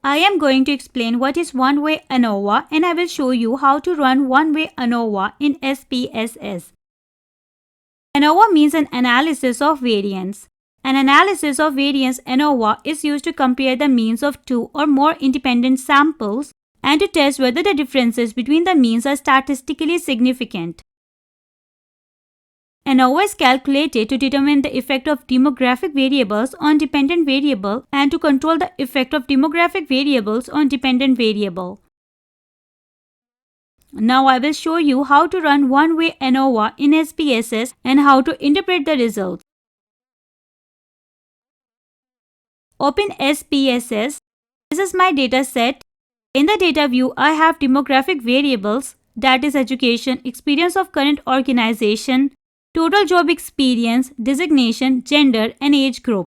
I am going to explain what is One Way ANOVA and I will show you how to run One Way ANOVA in SPSS. ANOVA means an analysis of variance. An analysis of variance ANOVA is used to compare the means of two or more independent samples and to test whether the differences between the means are statistically significant. ANOVA is calculated to determine the effect of demographic variables on dependent variable and to control the effect of demographic variables on dependent variable. Now I will show you how to run One Way ANOVA in SPSS and how to interpret the results. Open SPSS. This is my data set. In the data view, I have demographic variables, that is education, experience of current organization, total job experience, designation, gender and age group,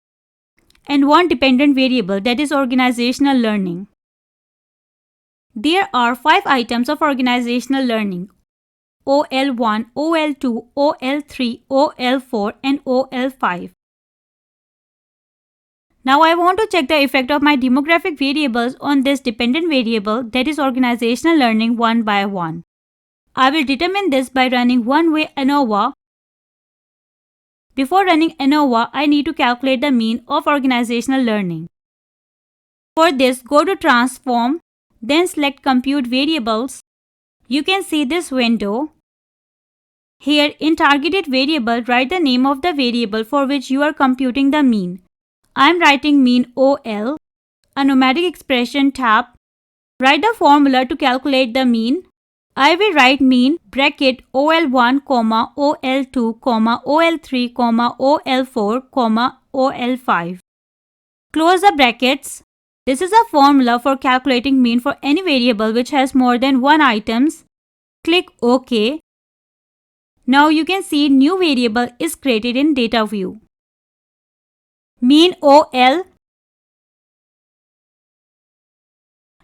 and one dependent variable, that is organizational learning. There are 5 items of organizational learning: OL1, OL2, OL3, OL4 and OL5. Now I want to check the effect of my demographic variables on this dependent variable, that is organizational learning, one by one. I will determine this by running One Way ANOVA. Before running ANOVA, I need to calculate the mean of organizational learning. For this, go to Transform, then select Compute Variables. You can see this window. Here in Targeted Variable, write the name of the variable for which you are computing the mean. I am writing mean OL. A numeric expression tab. Write the formula to calculate the mean. I will write mean bracket OL1, OL2, OL3, OL4, OL5. Close the brackets. This is a formula for calculating mean for any variable which has more than one items. Click OK. Now you can see new variable is created in data view. Mean OL.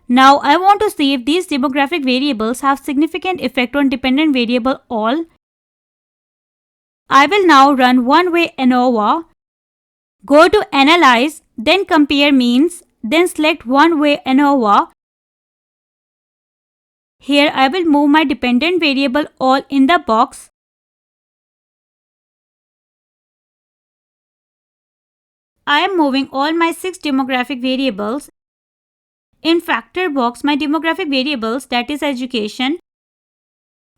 Now I want to see if these demographic variables have significant effect on dependent variable OL. I will now run One Way ANOVA. Go to Analyze, then Compare Means, then select One Way ANOVA. Here I will move my dependent variable OL in the box. I am moving all my 6 demographic variables. In factor box, my demographic variables, that is education.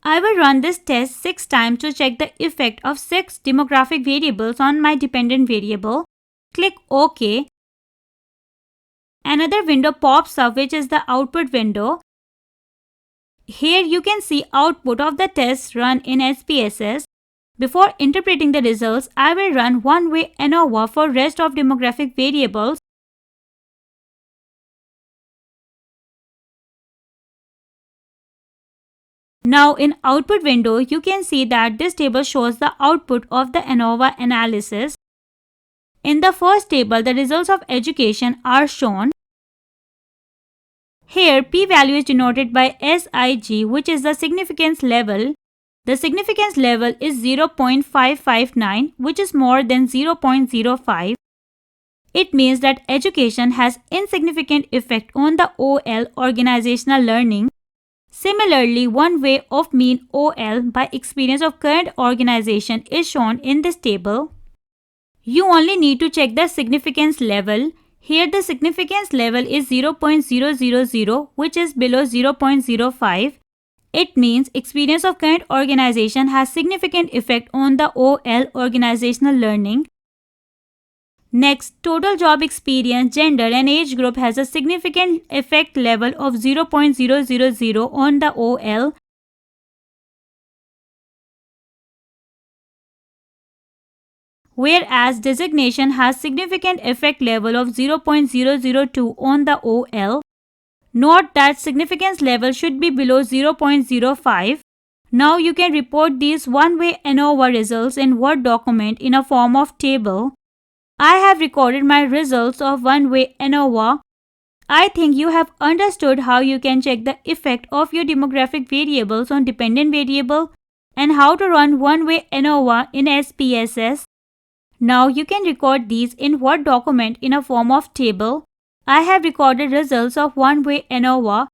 I will run this test 6 times to check the effect of 6 demographic variables on my dependent variable. Click OK. Another window pops up, which is the output window. Here you can see output of the tests run in SPSS. Before interpreting the results, I will run One Way ANOVA for rest of demographic variables. Now in output window, you can see that this table shows the output of the ANOVA analysis. In the first table, the results of education are shown. Here, p-value is denoted by SIG, which is the significance level. The significance level is 0.559, which is more than 0.05. It means that education has insignificant effect on the OL organizational learning. Similarly, one way of mean OL by experience of current organization is shown in this table. You only need to check the significance level. Here the significance level is 0.000, which is below 0.05. It means experience of current organization has significant effect on the OL organizational learning. Next, total job experience, gender and age group has a significant effect level of 0.000 on the OL. Whereas designation has significant effect level of 0.002 on the OL. Note that significance level should be below 0.05. Now you can report these One Way ANOVA results in Word document in a form of table. I have recorded my results of One Way ANOVA. I think you have understood how you can check the effect of your demographic variables on dependent variable and how to run One Way ANOVA in SPSS. Now you can record these in Word document in a form of table. I have recorded results of One Way ANOVA.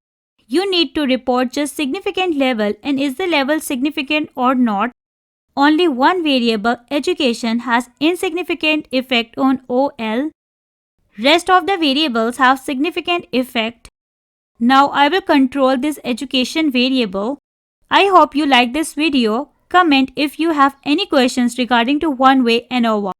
You need to report just significant level, and is the level significant or not. Only one variable, education, has insignificant effect on OL. Rest of the variables have significant effect. Now I will control this education variable. I hope you like this video. Comment if you have any questions regarding to One Way ANOVA.